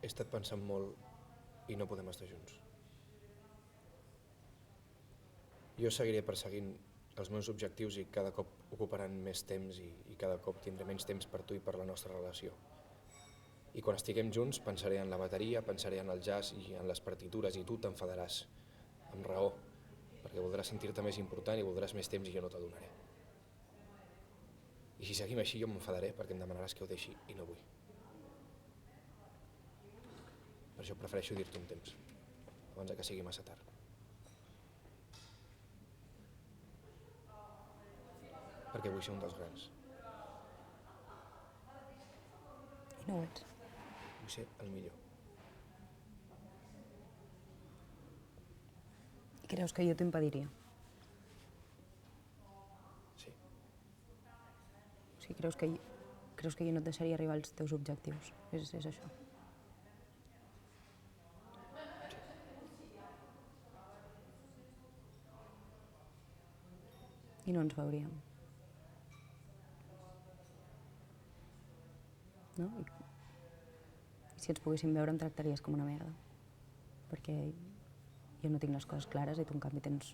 he estat pensant molt i no podem estar junts. Jo seguiré perseguint els meus objectius i cada cop ocuparan més temps i cada cop tindré menys temps per tu i per la nostra relació. I quan estiguem junts pensaré en la bateria, pensaré en el jazz i en les partitures i tu t'enfadaràs, amb raó, perquè voldràs sentir-te més important i voldràs més temps i jo no t'ho donaré. I si seguim així jo m'enfadaré perquè em demanaràs que ho deixi i no vull. Per això prefereixo dir-te un temps, abans que sigui massa tard. Perquè vull ser un dels grans. I no ho ets. Vull ser el millor. I creus que jo t'impediria? Sí. O sigui, creus que jo no et deixaria arribar als teus objectius? És això? I no ens veuríem. No? I si ens poguéssim veure em tractaries com una merda. Perquè jo no tinc les coses clares i tu en canvi tens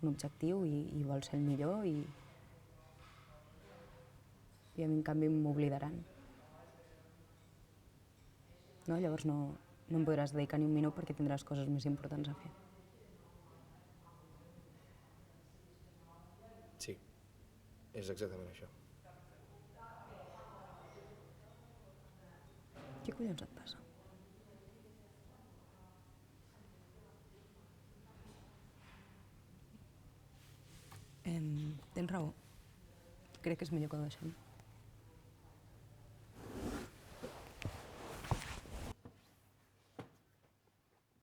un objectiu i vols ser el millor i a mi en canvi m'oblidaran. No? Llavors no em podràs dedicar ni un minut perquè tindràs coses més importants a fer. Sí, és exactament això. Què collons et passa? Tens raó. Crec que és millor que ho deixem.